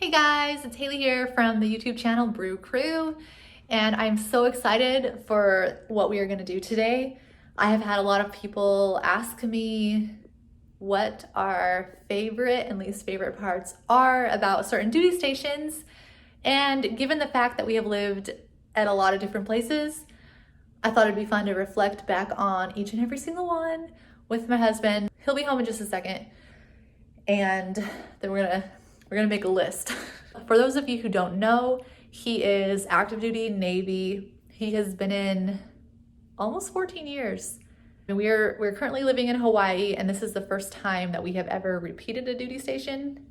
Hey guys, it's Hayley here from the YouTube channel BrueCrew, and I'm so excited for what we are going to do today. I have had a lot of people ask me what our favorite and least favorite parts are about certain duty stations, and given the fact that we have lived at a lot of different places, I thought it'd be fun to reflect back on each and every single one with my husband. He'll be home in just a second, and then we're gonna make a list. For those of you who don't know, he is active duty Navy. He has been in almost 14 years. And we're currently living in Hawaii, and this is the first time that we have ever repeated a duty station.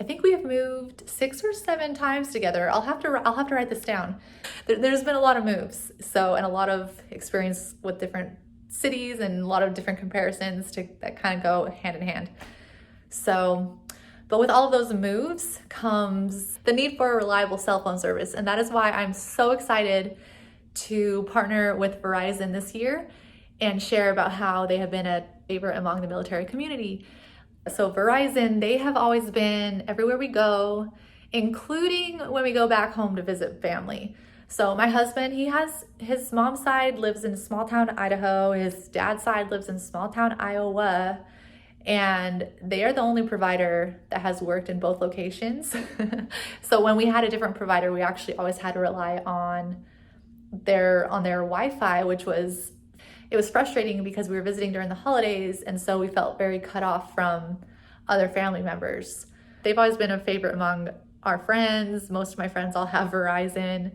I think we have moved 6 or 7 times together. I'll have to write this down. There's been a lot of moves, and a lot of experience with different cities and a lot of different comparisons that kind of go hand in hand. But with all of those moves comes the need for a reliable cell phone service. And that is why I'm so excited to partner with Verizon this year and share about how they have been a favorite among the military community. So Verizon, they have always been everywhere we go, including when we go back home to visit family. So my husband, his mom's side lives in small town Idaho. His dad's side lives in small town Iowa. And they are the only provider that has worked in both locations. So when we had a different provider, we actually always had to rely on their Wi-Fi, it was frustrating because we were visiting during the holidays, and so we felt very cut off from other family members. They've always been a favorite among our friends. Most of my friends all have Verizon.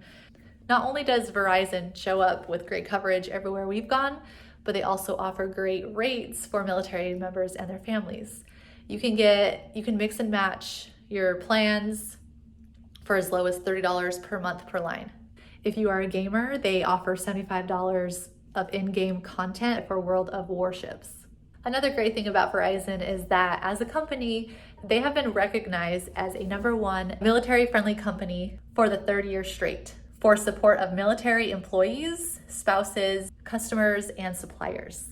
Not only does Verizon show up with great coverage everywhere we've gone, but they also offer great rates for military members and their families. You can mix and match your plans for as low as $30 per month per line. If you are a gamer, they offer $75 of in-game content for World of Warships. Another great thing about Verizon is that as a company, they have been recognized as a #1 military-friendly company for the 3rd year straight, for support of military employees, spouses, customers, and suppliers.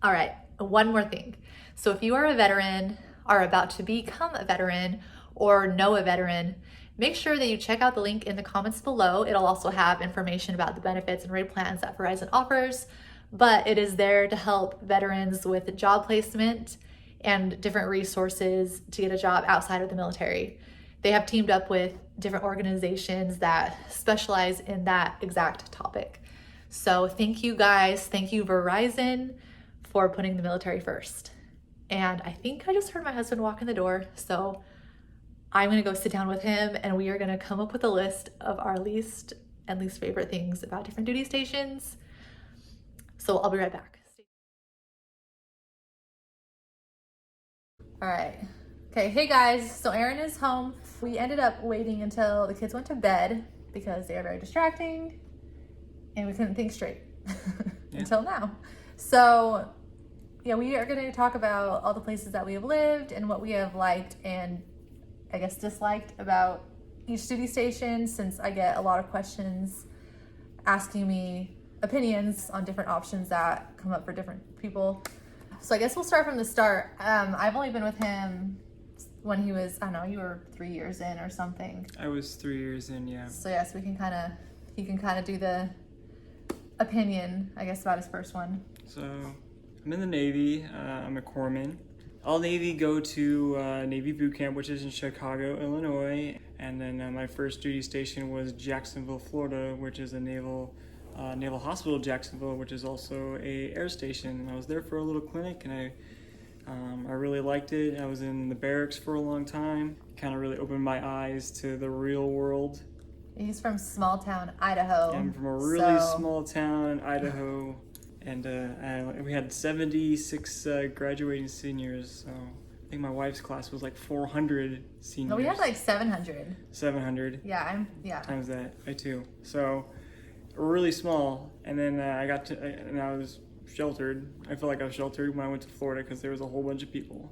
All right, one more thing. So if you are a veteran, are about to become a veteran, or know a veteran, make sure that you check out the link in the comments below. It'll also have information about the benefits and rate plans that Verizon offers, but it is there to help veterans with job placement and different resources to get a job outside of the military. They have teamed up with different organizations that specialize in that exact topic. So thank you guys. Thank you, Verizon, for putting the military first. And I think I just heard my husband walk in the door. So I'm gonna go sit down with him and we are gonna come up with a list of our least and least favorite things about different duty stations. So I'll be right back. All right. Okay, hey guys, so Aaron is home. We ended up waiting until the kids went to bed because they are very distracting and we couldn't think straight until now. So yeah, we are gonna talk about all the places that we have lived and what we have liked and I guess disliked about each duty station, since I get a lot of questions asking me opinions on different options that come up for different people. So I guess we'll start from the start. I've only been with him when he was, I don't know, you were 3 years in or something. I was 3 years in, yeah. So yes, he can kind of do the opinion, I guess, about his first one. So I'm in the Navy. I'm a corpsman. All Navy go to Navy boot camp, which is in Chicago, Illinois. And then my first duty station was Jacksonville, Florida, which is a naval hospital, Jacksonville, which is also a air station. I was there for a little clinic, and I really liked it. I was in the barracks for a long time. Kind of really opened my eyes to the real world. He's from small town Idaho. I'm from a really small town in Idaho, and we had 76 graduating seniors. So I think my wife's class was like 400 seniors. No, we had like 700. 700. Yeah, Times that by 2. So really small. And then I was sheltered. I felt like I was sheltered when I went to Florida because there was a whole bunch of people.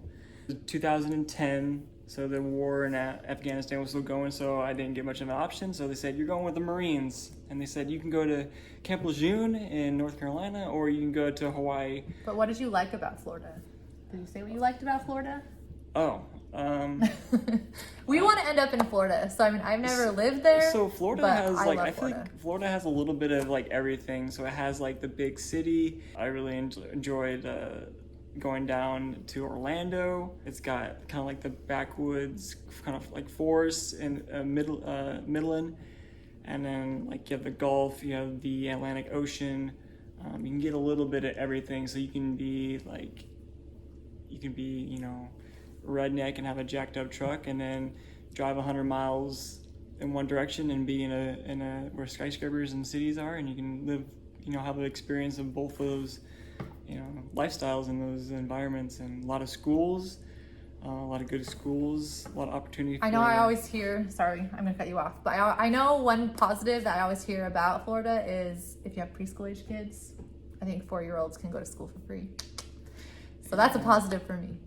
2010, so the war in Afghanistan was still going, so I didn't get much of an option. So they said, you're going with the Marines. And they said, you can go to Camp Lejeune in North Carolina, or you can go to Hawaii. But what did you like about Florida? Did you say what you liked about Florida? Oh, We want to end up in Florida. So I mean, I've never lived there. So Florida but has like, I feel Florida. like Florida has a little bit of like everything. So it has like the big city. I really enjoyed going down to Orlando. It's got kind of like the backwoods, kind of like forests and Midland. And then like you have the Gulf, you have the Atlantic Ocean. You can get a little bit of everything. So you can be, you know, redneck and have a jacked up truck, and then drive 100 miles in one direction and be in a where skyscrapers and cities are, and you can live, you know, have an experience of both of those, you know, lifestyles in those environments. And a lot of schools, a lot of good schools, a lot of opportunity. I know I always hear, sorry, I'm gonna cut you off, but I know one positive that I always hear about Florida is if you have preschool age kids, I think 4-year-olds can go to school for free. So that's a positive for me.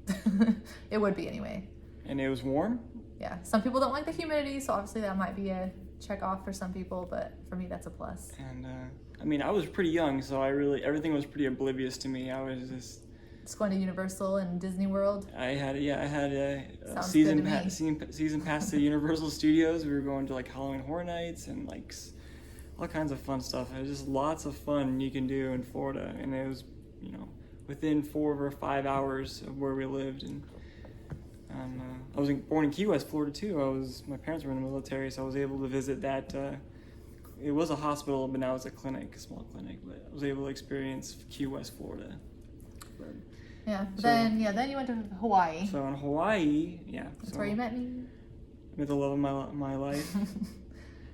It would be anyway. And it was warm? Yeah. Some people don't like the humidity, so obviously that might be a check off for some people, but for me that's a plus. And I mean, I was pretty young, so everything was pretty oblivious to me. I was just going to Universal and Disney World. I had a Sounds season good to me. season pass to Universal Studios. We were going to like Halloween Horror Nights and like all kinds of fun stuff. It was just lots of fun you can do in Florida, and it was, you know, within 4 or 5 hours of where we lived. And I was born in Key West, Florida too. My parents were in the military, so I was able to visit that. It was a hospital, but now it's a clinic, a small clinic. But I was able to experience Key West, Florida. Yeah. Then you went to Hawaii. So in Hawaii, That's where you met me. Met the love of my life.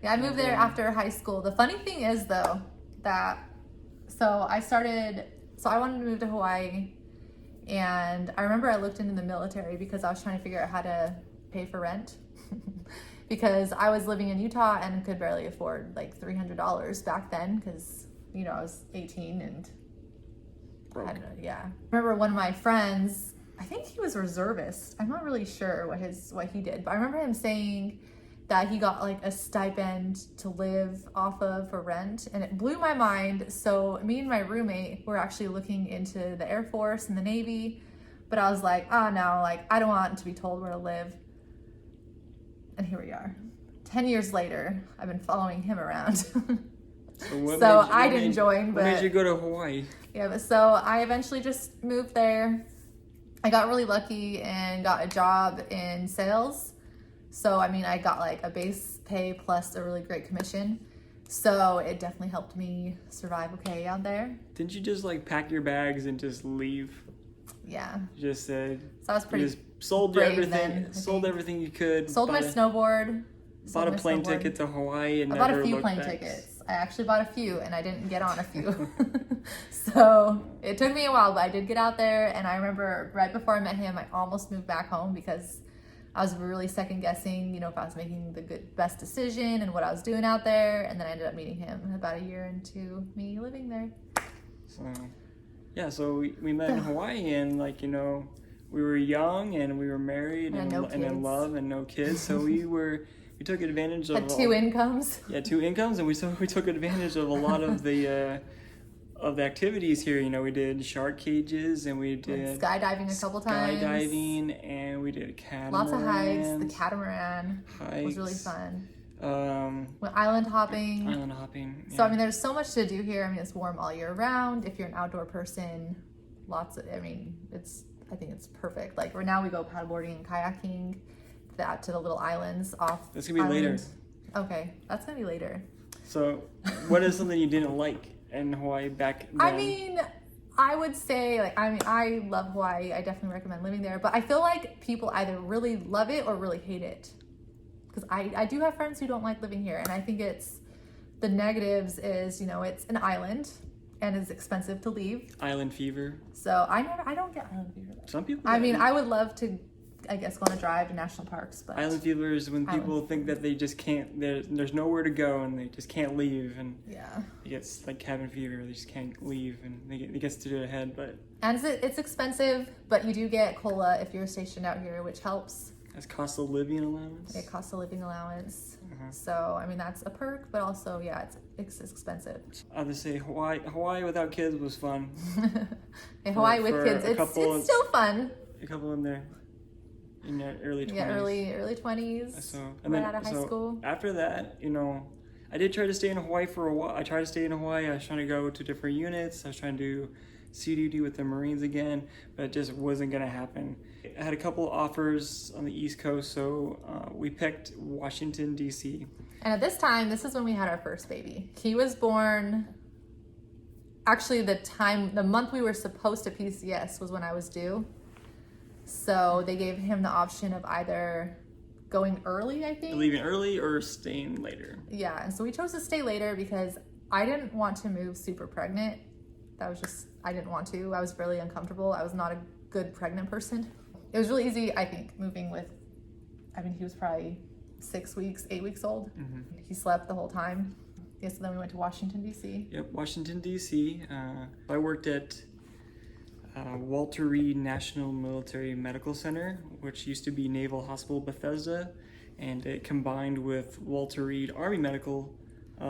Yeah, I moved there after high school. The funny thing is though that I wanted to move to Hawaii, and I remember I looked into the military because I was trying to figure out how to pay for rent because I was living in Utah and could barely afford like $300 back then because, you know, I was 18 and Broke. I remember one of my friends, I think he was a reservist. I'm not really sure what he did, but I remember him saying that he got like a stipend to live off of for rent, and it blew my mind. So me and my roommate were actually looking into the Air Force and the Navy, but I was like, no, like I don't want to be told where to live. And here we are. 10 years later, I've been following him around. So I didn't join, but what made you go to Hawaii? Yeah, but so I eventually just moved there. I got really lucky and got a job in sales. So, I mean, I got like a base pay plus a really great commission. So it definitely helped me survive okay out there. Didn't you just like pack your bags and just leave? Yeah. You just said. So I was pretty. You just sold everything you could. Sold my snowboard. Bought a plane ticket to Hawaii and I never bought a few looked plane back. tickets. I actually bought a few and I didn't get on a few. So it took me a while, but I did get out there. And I remember right before I met him, I almost moved back home because I was really second guessing, you know, if I was making the best decision and what I was doing out there. And then I ended up meeting him about a year into me living there. So, yeah, so we met in Hawaii, and like, you know, we were young and we were married and in love and no kids. So we took advantage of Had two incomes. Yeah, 2 incomes, and we took advantage of a lot of the activities here. You know, we did shark cages, and we did skydiving a couple times. Skydiving, and we did catamaran. Lots of hikes. The catamaran was really fun. Went island hopping. Yeah. So I mean, there's so much to do here. I mean, it's warm all year round. If you're an outdoor person, I think it's perfect. Like right now we go paddleboarding and kayaking to the little islands off. That's gonna be later. Okay, that's gonna be later. So, what is something you didn't like in Hawaii back then? I mean, I would say I love Hawaii. I definitely recommend living there. But I feel like people either really love it or really hate it. Because I do have friends who don't like living here, and I think the negatives is, you know, it's an island and it's expensive to leave. Island fever. So I don't get island fever though. Some people. I mean, I would love to, I guess, go on a drive to national parks, but island fever is when people think that they just can't. There's nowhere to go and they just can't leave, and yeah, it gets like cabin fever. They just can't leave, and it gets to their head. But it's expensive, but you do get COLA if you're stationed out here, which helps. As cost of living allowance. Yeah, cost of living allowance. So I mean that's a perk, but also it's expensive. I would say Hawaii without kids was fun. Hawaii with kids, it's still fun. A couple in there. in your early 20s. Yeah, early 20s. So, right out of high school. After that, you know, I did try to stay in Hawaii for a while. I tried to stay in Hawaii. I was trying to go to different units. I was trying to do sea duty with the Marines again, but it just wasn't going to happen. I had a couple offers on the East Coast, so we picked Washington, D.C. And at this time, this is when we had our first baby. He was born, actually the month we were supposed to PCS was when I was due. So they gave him the option of either going early, I think. Leaving early or staying later. Yeah, and so we chose to stay later because I didn't want to move super pregnant. That was just, I didn't want to. I was really uncomfortable. I was not a good pregnant person. It was really easy, I think, moving with, I mean, he was probably 6 weeks, 8 weeks old. Mm-hmm. He slept the whole time. Yeah, so then we went to Washington, D.C. Yep, Washington, D.C. I worked at Walter Reed National Military Medical Center, which used to be Naval Hospital Bethesda, and it combined with Walter Reed Army Medical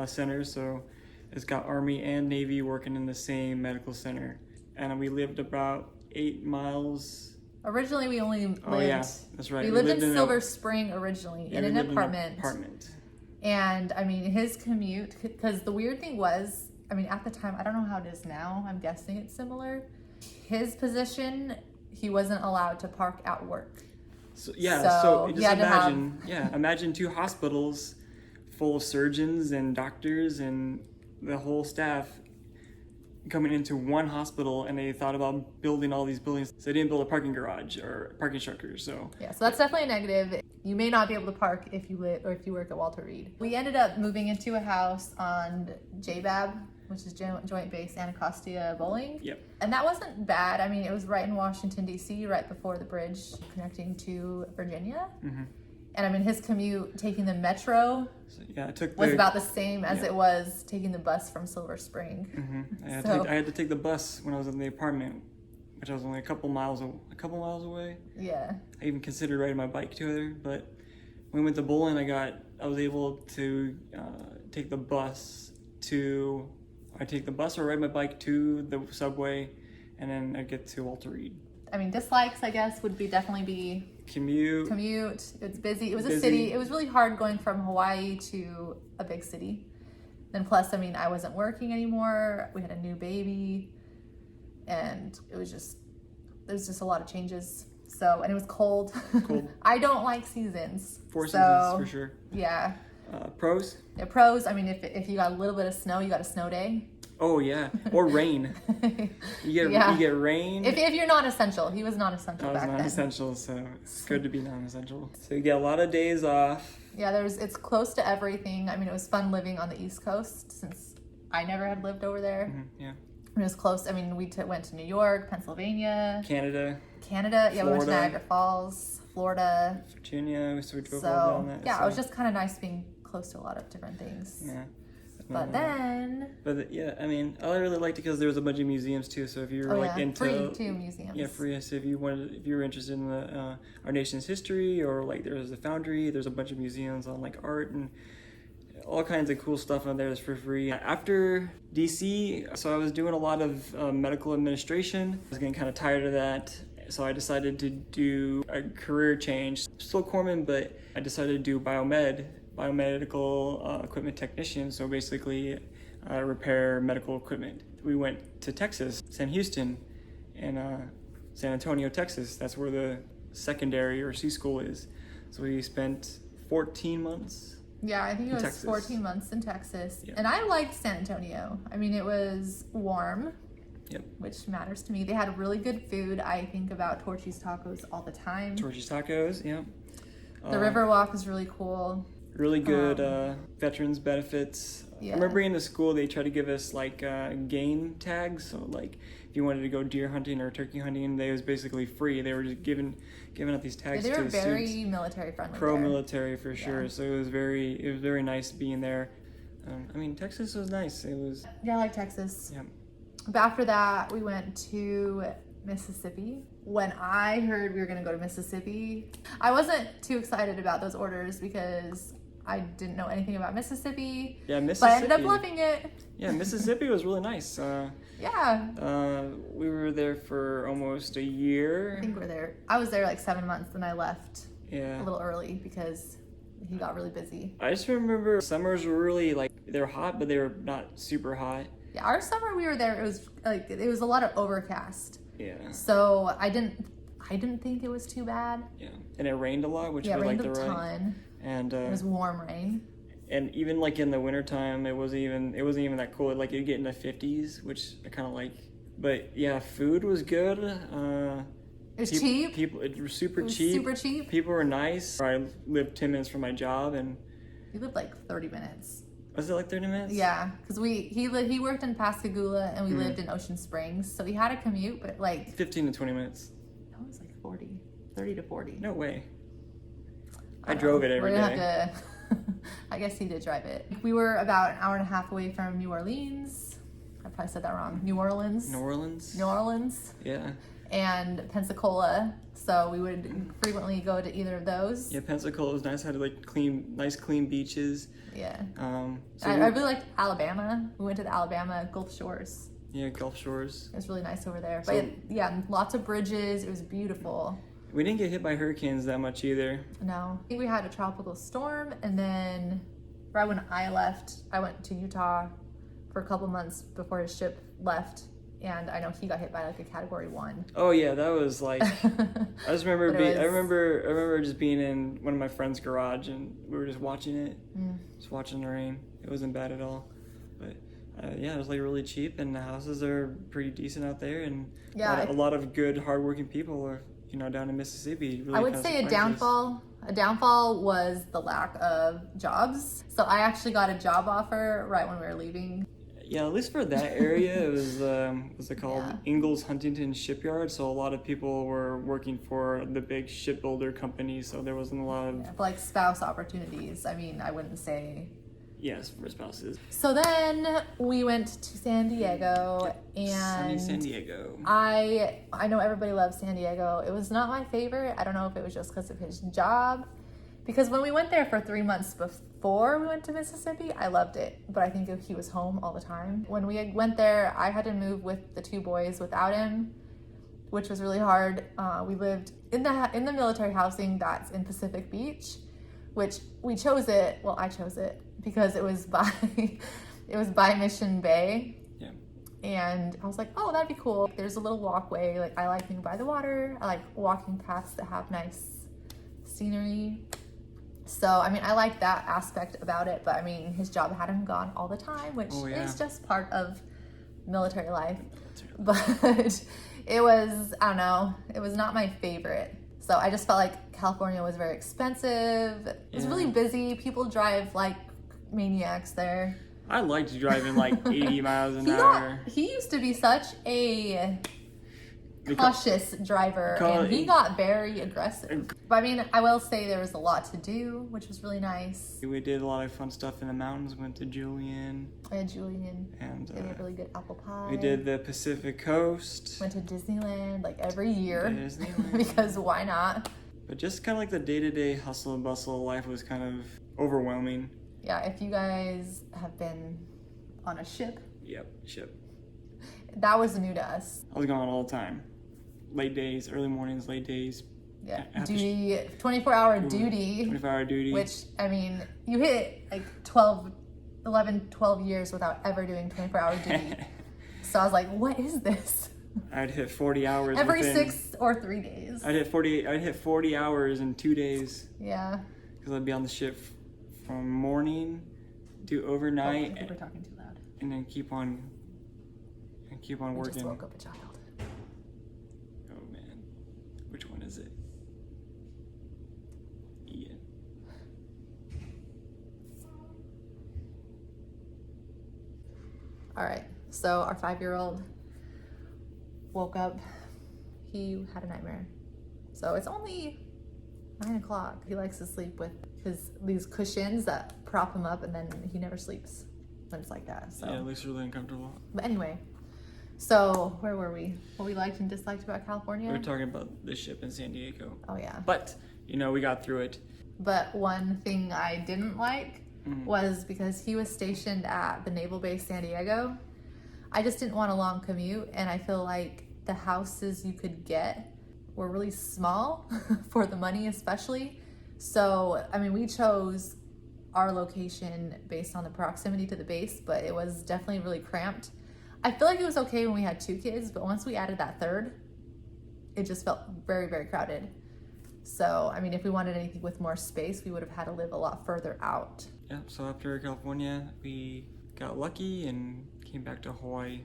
Center, so it's got Army and Navy working in the same medical center. And we lived about 8 miles. Originally, we only lived... Oh yeah, that's right. We lived in Silver Spring originally, in an apartment. And I mean, his commute, because the weird thing was, I mean, at the time, I don't know how it is now, I'm guessing it's similar. His position, he wasn't allowed to park at work. So just imagine 2 hospitals full of surgeons and doctors and the whole staff coming into one hospital, and they thought about building all these buildings. So they didn't build a parking garage or parking structures. So yeah, so that's definitely a negative. You may not be able to park if you live or if you work at Walter Reed. We ended up moving into a house on JBAB, which is Joint Base Anacostia Bowling. Yep. And that wasn't bad. I mean, it was right in Washington, D.C., right before the bridge connecting to Virginia. Mm-hmm. And I mean, his commute taking the metro was about the same as it was taking the bus from Silver Spring. Mm-hmm. I had to take the bus when I was in the apartment, which I was only a couple miles away. Yeah. I even considered riding my bike to there, but when we went to bowling, I was able to take the bus or ride my bike to the subway, and then I'd get to Walter Reed. I mean, dislikes, I guess, would definitely be commute. It's busy. It was a city. It was really hard going from Hawaii to a big city. Then plus, I mean, I wasn't working anymore. We had a new baby, and there's just a lot of changes. So, and it was cold. I don't like seasons. 4 seasons for sure. Yeah. Pros? Yeah, pros. I mean, if you got a little bit of snow, you got a snow day. Oh yeah, or rain. You get rain. If you're non-essential, he was non-essential back then. I was non-essential, so it's good to be non-essential. So you get a lot of days off. Yeah, it's close to everything. I mean, it was fun living on the East Coast since I never had lived over there. Mm-hmm, yeah. It was close. I mean, we went to New York, Pennsylvania, Canada. Yeah, Florida. We went to Niagara Falls, Florida, Virginia. We drove all down that. Yeah, it was just kind of nice being close to a lot of different things. Yeah. But then... I mean, I really liked it because there was a bunch of museums too. So if you were into... free too, museums. Yeah, free. So if you were interested in our nation's history, or like there was the Foundry, there's a bunch of museums on like art and all kinds of cool stuff on there that's for free. After DC, so I was doing a lot of medical administration. I was getting kind of tired of that. So I decided to do a career change. Still corpsman, but I decided to do biomedical equipment technician, so basically repair medical equipment. We went to Texas, San Houston, and San Antonio, Texas. That's where the secondary or C school is. So we spent 14 months. Yeah, I think it was Texas. 14 months in Texas. Yep. And I liked San Antonio. I mean, it was warm. Yep. Which matters to me. They had really good food. I think about Torchy's Tacos all the time. Torchy's Tacos, yeah. The Riverwalk is really cool. Really good veterans benefits. Yeah. I remember being in the school, they tried to give us like game tags. So like if you wanted to go deer hunting or turkey hunting, they was basically free. They were just giving out these tags to the students. They were very military friendly. Pro-military for sure. Yeah. So it was very nice being there. I mean, Texas was nice. It was. Yeah, I like Texas. Yeah. But after that, we went to Mississippi. When I heard we were going to go to Mississippi, I wasn't too excited about those orders because I didn't know anything about Mississippi. Yeah, Mississippi. But I ended up loving it. Yeah, Mississippi was really nice. Yeah. We were there for almost a year. I think I was there like 7 months, and I left Yeah. a little early because he got really busy. I just remember summers were really like, they were hot, but they were not super hot. Yeah, our summer we were there, it was a lot of overcast. Yeah. So I didn't think it was too bad. Yeah. And it rained a lot, which Yeah, it was like rained the a right. ton. And It was warm rain. and even like in the wintertime, it wasn't even that cold. Like it'd get in the 50s, which I kind of like. But yeah, food was good. It was cheap. It was super It was cheap. super cheap. People were nice. I lived 10 minutes from my job, and We lived like 30 minutes. was it like 30 minutes? Yeah, because he worked in Pascagoula and we lived in Ocean Springs, so he had a commute, but like 15 to 20 minutes. it was like 30 to 40. No way. I drove it every We're gonna day. have to. I guess he did drive it. We were about an hour and a half away from New Orleans. I probably said that wrong. New Orleans. New Orleans? New Orleans. Yeah. And Pensacola, so we would frequently go to either of those. Yeah, Pensacola was nice. Had like nice clean beaches. Yeah. So I really liked Alabama. We went to the Alabama Gulf Shores. yeah, Gulf Shores. It was really nice over there. So- But yeah, lots of bridges. It was beautiful. We didn't get hit by hurricanes that much either. No. I think we had a tropical storm, and then right when I left, I went to Utah for a couple months before his ship left. And I know he got hit by like a Category 1. Oh yeah, that was like I just remember But it I was- remember just being in one of my friend's garage and we were just watching it. Just watching the rain. It wasn't bad at all. But yeah, it was like really cheap and the houses are pretty decent out there and Yeah, a lot of good hardworking people are, down in Mississippi. Really I would kinda say a surprises. downfall was the lack of jobs. So I actually got a job offer right when we were leaving. Yeah, at least for that area, it was what's it called? Yeah. Ingalls Huntington Shipyard. So a lot of people were working for the big shipbuilder companies. So there wasn't a lot of For like spouse opportunities. I mean, I wouldn't say. yes for spouses. So then we went to San Diego, Sunny and San Diego. I know everybody loves San Diego. It was not my favorite. I don't know if it was just because of his job. Because when we went there for 3 months before we went to Mississippi, I loved it. But I think he was home all the time. When we went there, I had to move with the 2 boys without him, which was really hard. We lived in the military housing that's in Pacific Beach, which we chose it. Well, I chose it because it was by Mission Bay. Yeah. And I was like, oh, that'd be cool. There's a little walkway. Like, I like being by the water. I like walking paths that have nice scenery. So, I mean, I like that aspect about it, but I mean, his job had him gone all the time, which is just part of military life. But it was, I don't know, it was not my favorite. So I just felt like California was very expensive. It was really busy. People drive like maniacs there. I liked driving like 80 miles an hour. He used to be such a cautious driver, and he got very aggressive. But I mean, I will say there was a lot to do, which was really nice. We did a lot of fun stuff in the mountains. Went to Julian. I had Julian. And They had really good apple pie. we did the Pacific Coast. Went to Disneyland like every year. Disneyland. Because why not? But just kind of like the day-to-day hustle and bustle of life was kind of overwhelming. Yeah, if you guys have been on a ship, Yep, ship. that was new to us. I was gone all the time. Late days, early mornings, late days. Yeah, After duty, 24-hour duty. 24-hour duty. Which, I mean, you hit like 12 years without ever doing 24-hour duty. So I was like, what is this? I'd hit 40 hours Every within, 6 or 3 days. I'd hit 40 hours in 2 days. Yeah. Because I'd be on the ship from morning to overnight. I think we're talking too loud. And then keep on We working. just woke up a child. Oh man, which one is it? Ian. All right, so our 5-year-old woke up. He had a nightmare. So it's only 9 o'clock. He likes to sleep with these cushions that prop him up, and then he never sleeps when it's like that. So. Yeah, it looks really uncomfortable. But anyway, so where were we? What we liked and disliked about California? We were talking about the ship in San Diego. Oh yeah. But, we got through it. But one thing I didn't like was because he was stationed at the Naval Base San Diego. I just didn't want a long commute, and I feel like the houses you could get were really small for the money especially. So, I mean, we chose our location based on the proximity to the base, but it was definitely really cramped. I feel like it was okay when we had 2 kids, but once we added that third, it just felt very, very crowded. So, I mean, if we wanted anything with more space, we would have had to live a lot further out. Yeah, so after California, we got lucky and came back to Hawaii.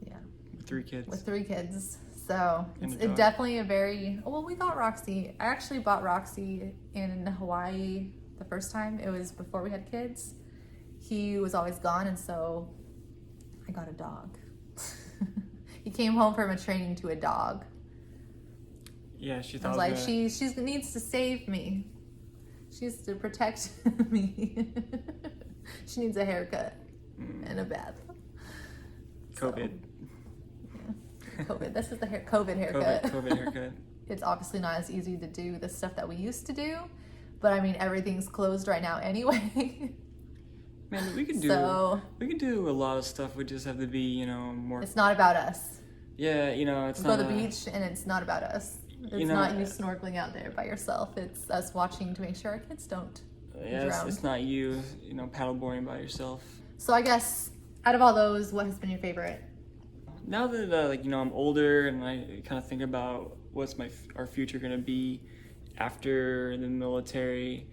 Yeah. With 3 kids. With 3 kids. So, And it's definitely a very, well, we got Roxy. I actually bought Roxy in Hawaii the first time. It was before we had kids. He was always gone, and so I got a dog. He came home from a training to a dog. Yeah, she I thought was like, she needs to save me. She needs to protect me. She needs a haircut and a bath. COVID. So, yeah. COVID. This is the COVID haircut. COVID haircut. It's obviously not as easy to do the stuff that we used to do, but I mean, everything's closed right now anyway. Man, we could do a lot of stuff. We just have to be, you know, more. It's not about us. Yeah, you know, it's we not. Go to the beach, and it's not about us. It's not you snorkeling out there by yourself. It's us watching to make sure our kids don't drown. It's not you know, paddleboarding by yourself. So I guess out of all those, what has been your favorite? Now that like, you know, I'm older and I kind of think about what's our future gonna be after the military,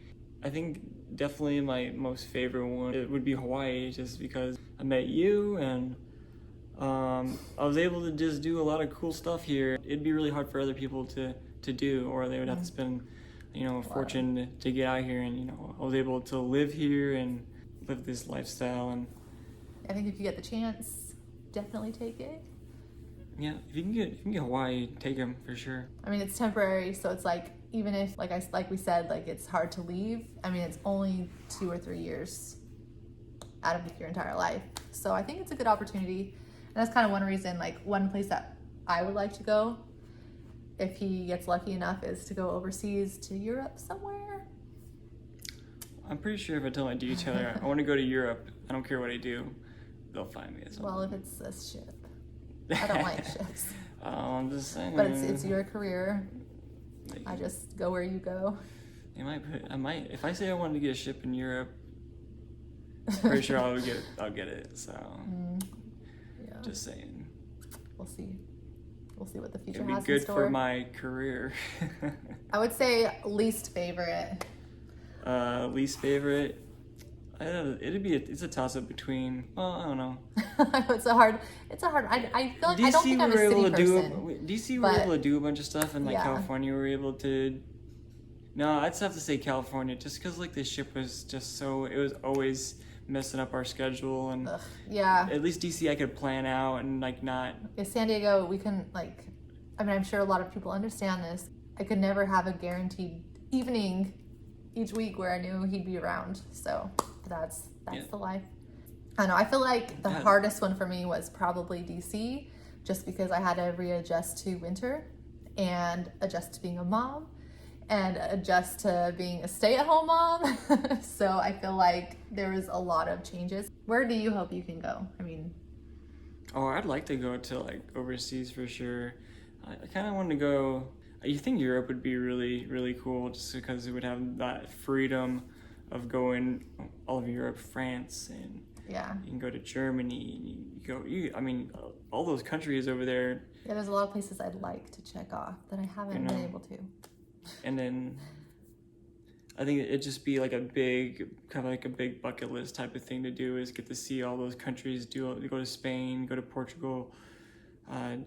I think definitely my most favorite one it would be Hawaii, just because I met you and I was able to just do a lot of cool stuff here. It'd be really hard for other people to do, or they would have to spend, you know, a fortune to get out here. And, you know, I was able to live here and live this lifestyle. And I think if you get the chance, definitely take it. Yeah, if you can get Hawaii, take them for sure. I mean, it's temporary, so it's like, even if, like we said, like it's hard to leave. I mean, it's only 2 or 3 years out of your entire life. So I think it's a good opportunity. And that's kind of one reason, like one place that I would like to go, if he gets lucky enough, is to go overseas to Europe somewhere. I'm pretty sure if I tell my detailer I want to go to Europe, I don't care what I do, they'll find me. Well, if it's a ship. I don't like ships. I'm just saying. But it's your career. I just go where you go. I might. If I say I wanted to get a ship in Europe, I'm pretty sure I'll get it. So, yeah. Just saying. We'll see. We'll see what the future has in store. It'd be good for my career. I would say least favorite. Least favorite. It's a toss up between. Well, I don't know. It's a hard. I feel like I don't think I'm a city person. DC we were able to do a bunch of stuff, and like California we were able to. No, I'd just have to say California, just because like the ship was just so. It was always messing up our schedule, and at least DC I could plan out and like not. Yeah, San Diego we couldn't like. I mean, I'm sure a lot of people understand this. I could never have a guaranteed evening each week where I knew he'd be around. So that's the life. I know. I feel like the hardest one for me was probably DC, just because I had to readjust to winter and adjust to being a mom and adjust to being a stay-at-home mom. So I feel like there was a lot of changes. Where do you hope you can go? I mean, I'd like to go to like overseas for sure. I kind of want to go. You think Europe would be really, really cool, just because it would have that freedom of going all over Europe, France, and you can go to Germany. I mean, all those countries over there. Yeah, there's a lot of places I'd like to check off that I haven't been able to. And then I think it'd just be like a big bucket list type of thing to do, is get to see all those countries, go to Spain, go to Portugal,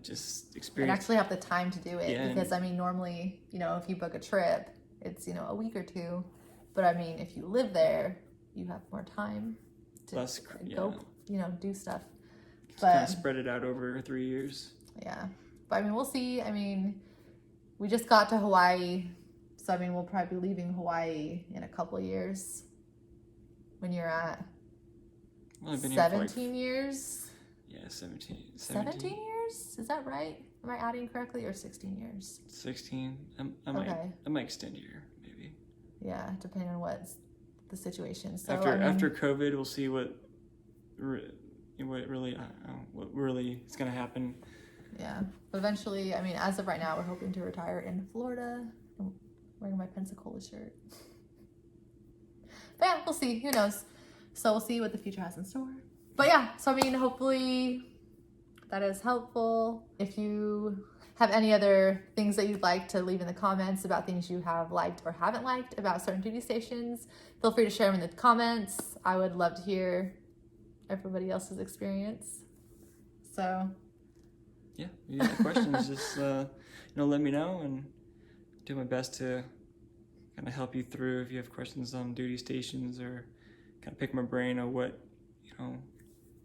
just experience. And actually have the time to do it, because I mean, normally, if you book a trip, it's, a week or 2. But I mean, if you live there, you have more time to go, do stuff. But kind of spread it out over 3 years. Yeah. But I mean, we'll see. I mean, we just got to Hawaii. So I mean, we'll probably be leaving Hawaii in a couple of years. When you're at 17 years? Yeah, 17. 17 years? Is that right? Am I adding correctly, or 16 years? 16. I might extend a year, maybe. Yeah, depending on what's the situation. So after COVID, we'll see what really is going to happen. Yeah, but eventually, I mean, as of right now, we're hoping to retire in Florida. I'm wearing my Pensacola shirt. But yeah, we'll see. Who knows? So we'll see what the future has in store. But yeah, so I mean, hopefully that is helpful. If you have any other things that you'd like to leave in the comments about things you have liked or haven't liked about certain duty stations, feel free to share them in the comments. I would love to hear everybody else's experience. So yeah, if you have questions, just let me know, and do my best to kind of help you through if you have questions on duty stations or kind of pick my brain on what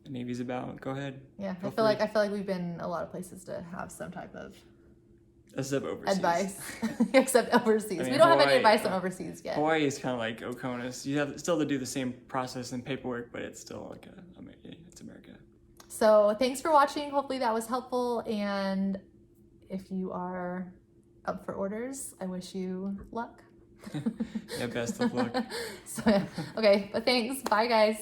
the Navy's about. Go ahead. Yeah, I feel like we've been a lot of places to have some type of except overseas. Advice, except overseas. I mean, we don't have any advice on overseas yet. Hawaii is kind of like Oconus. You have still to do the same process and paperwork, but it's still like it's America. So thanks for watching. Hopefully that was helpful. And if you are up for orders, I wish you luck. Yeah, best of luck. So, yeah. Okay, but thanks. Bye, guys.